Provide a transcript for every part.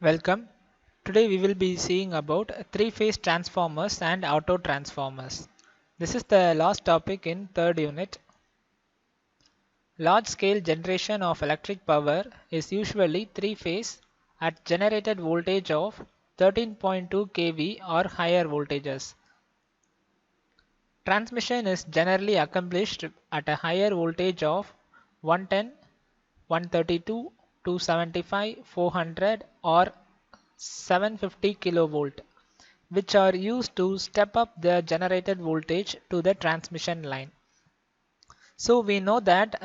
Welcome. Today we will be seeing about three-phase transformers and auto transformers. This is the last topic in third unit. Large-scale generation of electric power is usually three-phase at generated voltage of 13.2 kV or higher voltages. Transmission is generally accomplished at a higher voltage of 110, 132, 275, 400 or 750 kilovolt, which are used to step up the generated voltage to the transmission line. So we know that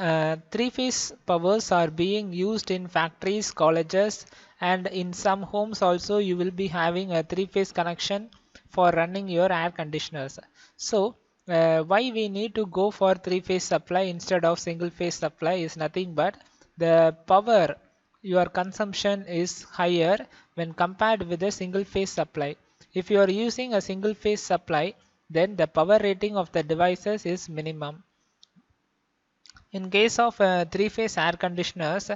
three-phase powers are being used in factories, colleges, and in some homes also you will be having a three-phase connection for running your air conditioners. So why we need to go for three-phase supply instead of single-phase supply is nothing but the power your consumption is higher when compared with a single-phase supply. If you are using a single-phase supply, then the power rating of the devices is minimum. In case of three-phase air conditioners,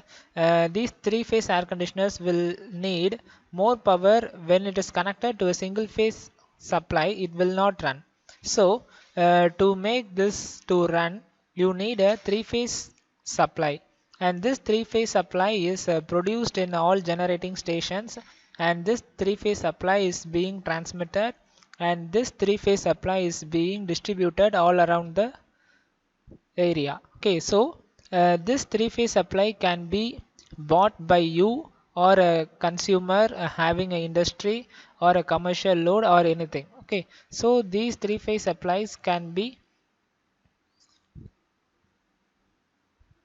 these three-phase air conditioners will need more power when it is connected to a single-phase supply. It will not run. So, to make this to run, you need a three-phase supply, and this three-phase supply is produced in all generating stations, and this three-phase supply is being transmitted, and this three-phase supply is being distributed all around the area. Okay, so this three-phase supply can be bought by you or a consumer having an industry or a commercial load or anything. Okay, so these three-phase supplies can be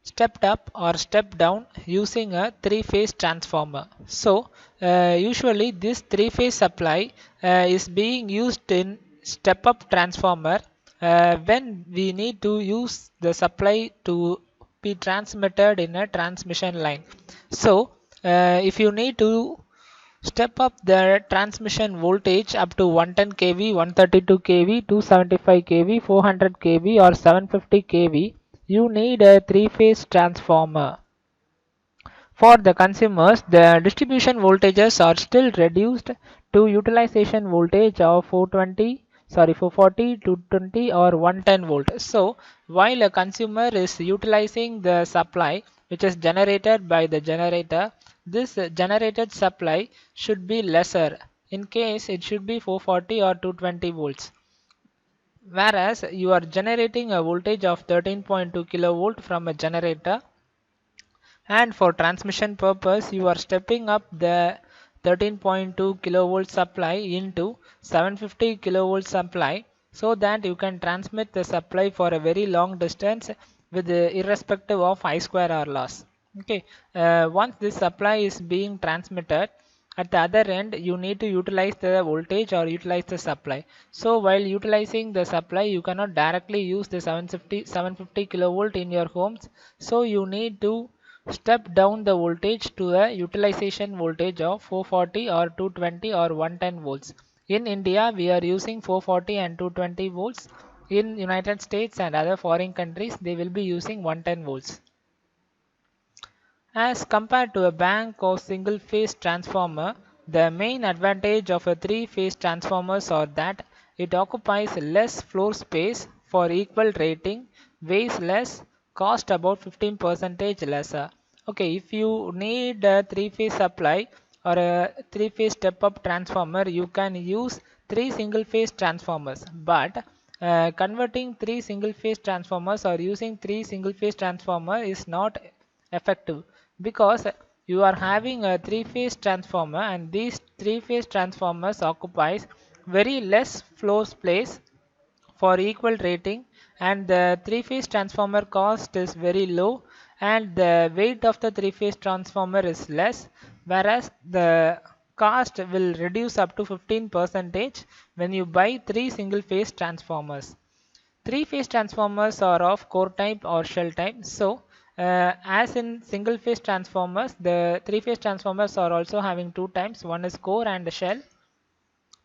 stepped up or stepped down using a three-phase transformer. So usually this three-phase supply is being used in step-up transformer when we need to use the supply to be transmitted in a transmission line. So if you need to step up the transmission voltage up to 110 kV, 132 kV, 275 kV, 400 kV or 750 kV, you need a three-phase transformer. For the consumers, the distribution voltages are still reduced to utilization voltage of 440, 220 or 110 volt. So while a consumer is utilizing the supply which is generated by the generator, this generated supply should be lesser. In case it should be 440 or 220 volts. Whereas you are generating a voltage of 13.2 kilovolt from a generator, and for transmission purpose you are stepping up the 13.2 kilovolt supply into 750 kilovolt supply so that you can transmit the supply for a very long distance with irrespective of I square R loss. Okay, once this supply is being transmitted, at the other end you need to utilize the voltage or utilize the supply. So while utilizing the supply you cannot directly use the 750 kilovolt in your homes, so you need to step down the voltage to a utilization voltage of 440 or 220 or 110 volts. In India we are using 440 and 220 volts. In United States and other foreign countries they will be using 110 volts. As compared to a bank or single phase transformer, the main advantage of a three-phase transformers are that it occupies less floor space for equal rating, weighs less, cost about 15% lesser. Okay, if you need a three-phase supply or a three-phase step-up transformer, you can use three single-phase transformers. But converting three single-phase transformers or using three single-phase transformer is not effective, because you are having a three-phase transformer and these three-phase transformers occupies very less floor space for equal rating, and the three-phase transformer cost is very low and the weight of the three-phase transformer is less, whereas the cost will reduce up to 15% when you buy three single-phase transformers. Three-phase transformers are of core type or shell type. So as in single phase transformers, the three-phase transformers are also having two types. One is core and shell.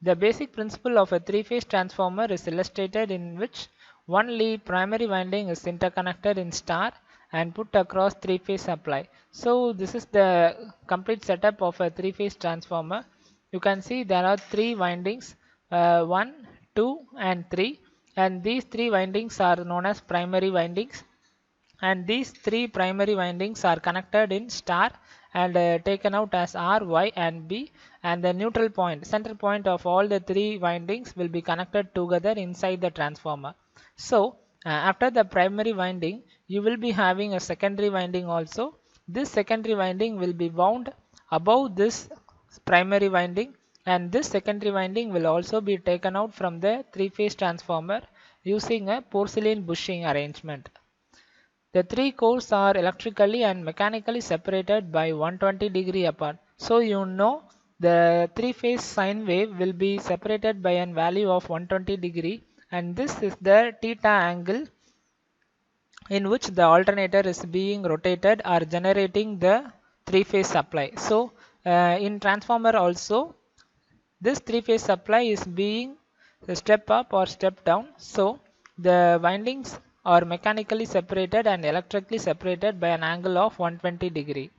The basic principle of a three-phase transformer is illustrated in which one lead primary winding is interconnected in star and put across three-phase supply. So this is the complete setup of a three-phase transformer. You can see there are three windings, 1, 2 and 3, and these three windings are known as primary windings, and these three primary windings are connected in star and taken out as R, Y and B, and the neutral point, center point of all the three windings will be connected together inside the transformer. So after the primary winding you will be having a secondary winding also. This secondary winding will be wound above this primary winding, and this secondary winding will also be taken out from the three-phase transformer using a porcelain bushing arrangement. The three cores are electrically and mechanically separated by 120 degree apart. So you know the three-phase sine wave will be separated by a value of 120 degree, and this is the theta angle in which the alternator is being rotated or generating the three-phase supply. So in transformer also this three-phase supply is being step up or step down. So the windings are mechanically separated and electrically separated by an angle of 120 degree.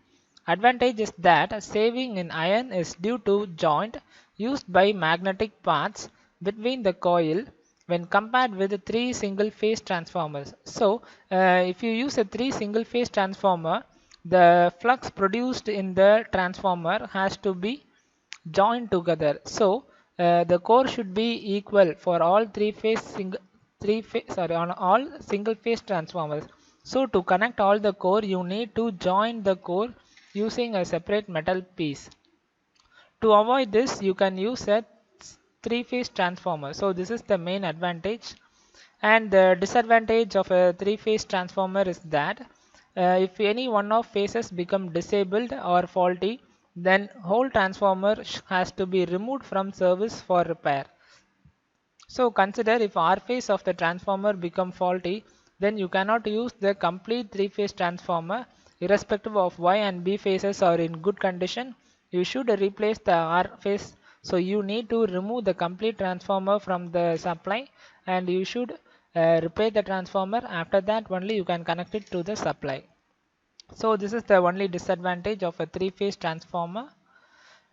Advantage is that saving in iron is due to joint used by magnetic parts between the coil when compared with three single phase transformers. So if you use a three single phase transformer, the flux produced in the transformer has to be joined together. So the core should be equal for all on all single phase transformers. So to connect all the core you need to join the core using a separate metal piece. To avoid this you can use a three-phase transformer. So this is the main advantage, and the disadvantage of a three-phase transformer is that if any one of phases become disabled or faulty, then whole transformer has to be removed from service for repair. So consider if R phase of the transformer become faulty, then you cannot use the complete three-phase transformer irrespective of Y and B phases are in good condition. You should replace the R phase. So you need to remove the complete transformer from the supply, and you should repair the transformer. After that only you can connect it to the supply. So this is the only disadvantage of a three-phase transformer,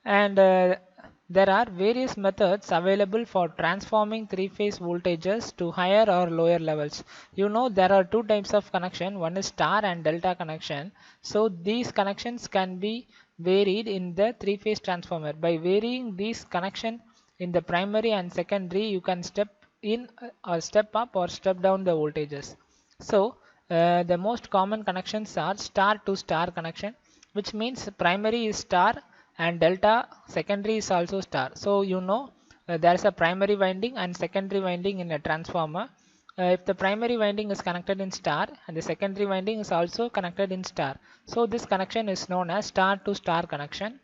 and there are various methods available for transforming three-phase voltages to higher or lower levels. You know there are two types of connection, one is star and delta connection. So these connections can be varied in the three-phase transformer. By varying these connection in the primary and secondary, you can step in or step up or step down the voltages. So the most common connections are star to star connection, which means primary is star and delta secondary is also star. So you know there is a primary winding and secondary winding in a transformer. If the primary winding is connected in star and the secondary winding is also connected in star, so this connection is known as star to star connection.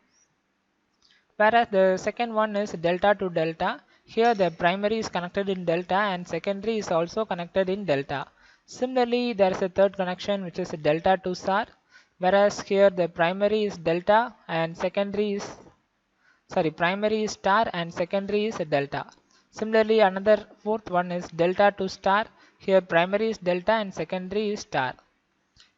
Whereas the second one is delta to delta. Here the primary is connected in delta and secondary is also connected in delta. Similarly, there is a third connection which is delta to star, whereas here the primary is delta and primary is star and secondary is delta. Similarly, another fourth one is delta to star. Here primary is delta and secondary is star.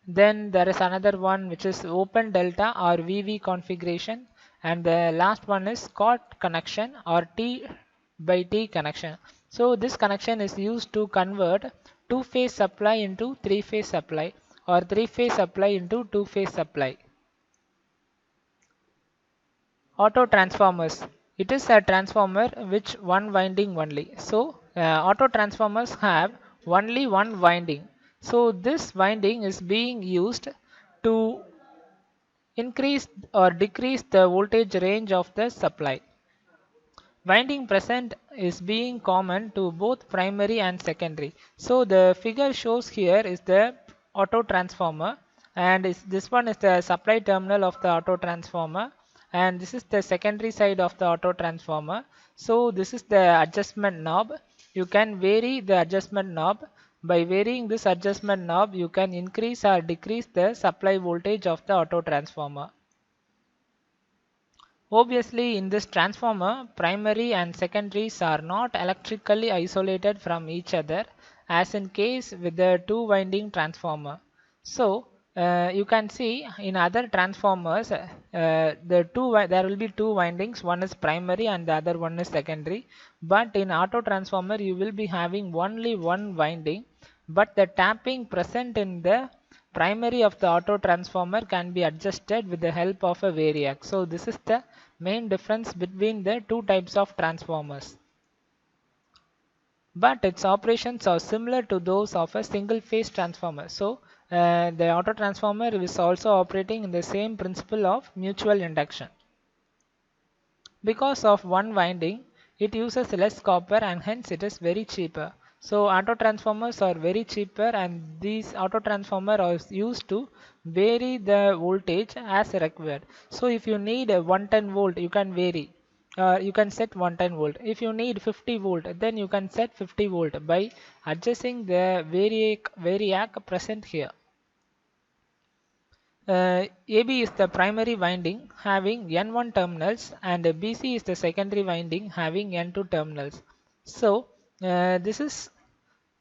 Then there is another one which is open delta or VV configuration, and the last one is COT connection or T by T connection. So this connection is used to convert two-phase supply into three-phase supply or three-phase supply into two-phase supply. Auto transformers. It is a transformer which one winding only. So auto transformers have only one winding. So this winding is being used to increase or decrease the voltage range of the supply. Winding present is being common to both primary and secondary. So the figure shows here is the auto transformer, and this one is the supply terminal of the auto transformer, and this is the secondary side of the auto transformer. So this is the adjustment knob. You can vary the adjustment knob. By varying this adjustment knob, you can increase or decrease the supply voltage of the auto transformer. Obviously, in this transformer, primary and secondaries are not electrically isolated from each other as in case with the two winding transformer. So You can see in other transformers there will be two windings, one is primary and the other one is secondary, but in auto transformer you will be having only one winding, but the tapping present in the primary of the auto transformer can be adjusted with the help of a variac. So this is the main difference between the two types of transformers, but its operations are similar to those of a single phase transformer. So the auto transformer is also operating in the same principle of mutual induction. Because of one winding, it uses less copper and hence it is very cheaper. So auto transformers are very cheaper, and these auto transformer are used to vary the voltage as required. So if you need a 110 volt, you can vary. You can set 110 volt. If you need 50 volt, then you can set 50 volt by adjusting the variac present here. AB is the primary winding having N1 terminals, and BC is the secondary winding having N2 terminals. So this is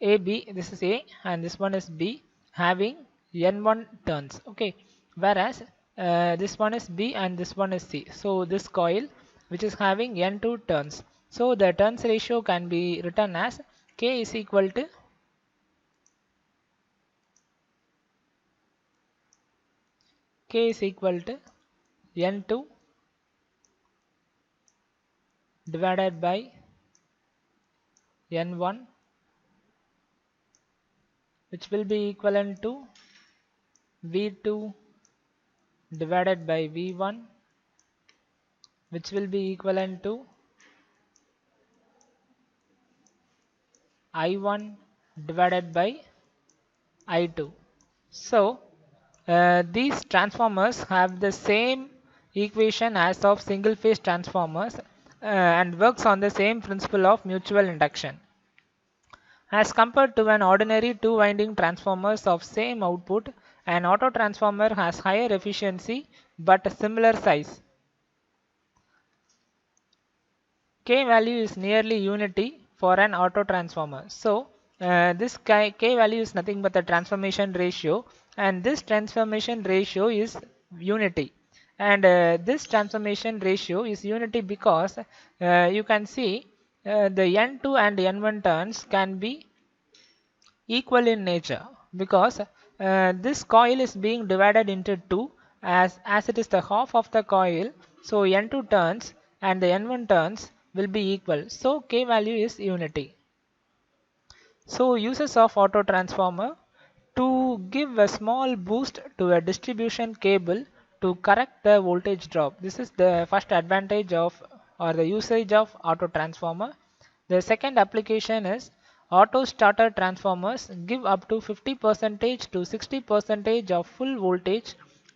AB, this is A, and this one is B having N1 turns. Okay, whereas this one is B and this one is C. So this coil which is having N2 turns. So the turns ratio can be written as K is equal to N2 divided by N1, which will be equivalent to V2 divided by V1, which will be equivalent to I1 divided by I2. So these transformers have the same equation as of single phase transformers and works on the same principle of mutual induction. As compared to an ordinary two winding transformers of same output, an auto transformer has higher efficiency but a similar size. K value is nearly unity for an auto transformer. So this K value is nothing but the transformation ratio, and this transformation ratio is unity. And this transformation ratio is unity because you can see the N2 and N1 turns can be equal in nature, because this coil is being divided into two, as it is the half of the coil. So N2 turns and the N1 turns will be equal, so K value is unity. So uses of auto transformer: to give a small boost to a distribution cable to correct the voltage drop. This is the first advantage of or the usage of auto transformer. The second application is auto starter transformers give up to 50% to 60% of full voltage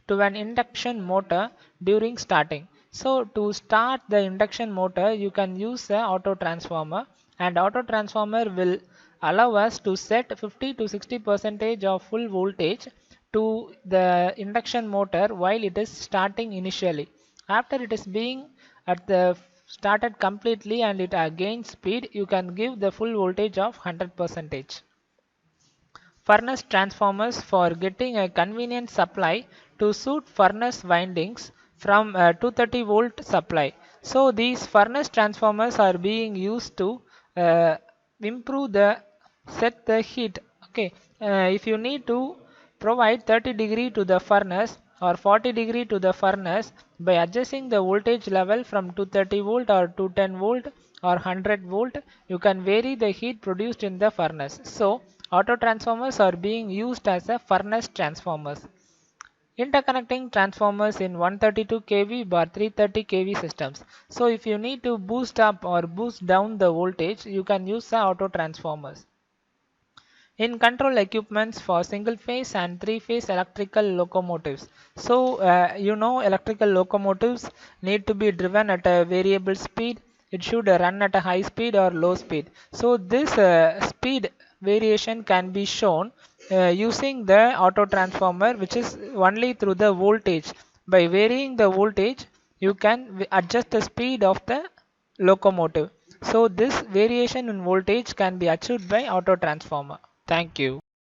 to an induction motor during starting. So to start the induction motor, you can use the auto transformer, and auto transformer will allow us to set 50 to 60% of full voltage to the induction motor while it is starting initially. After it is being at the started completely and it gains speed, you can give the full voltage of 100%. Furnace transformers for getting a convenient supply to suit furnace windings from a 230 volt supply. So these furnace transformers are being used to improve the set the heat. Okay, if you need to provide 30° to the furnace or 40° to the furnace, by adjusting the voltage level from 230 volt or 210 volt or 100 volt, you can vary the heat produced in the furnace. So auto transformers are being used as a furnace transformers. Interconnecting transformers in 132 kV bar 330 kV systems. So if you need to boost up or boost down the voltage, you can use the auto transformers. In control equipments for single phase and three phase electrical locomotives. So electrical locomotives need to be driven at a variable speed. It should run at a high speed or low speed. So this speed variation can be shown using the auto transformer, which is only through the voltage. By varying the voltage, you can adjust the speed of the locomotive. So this variation in voltage can be achieved by auto transformer. Thank you.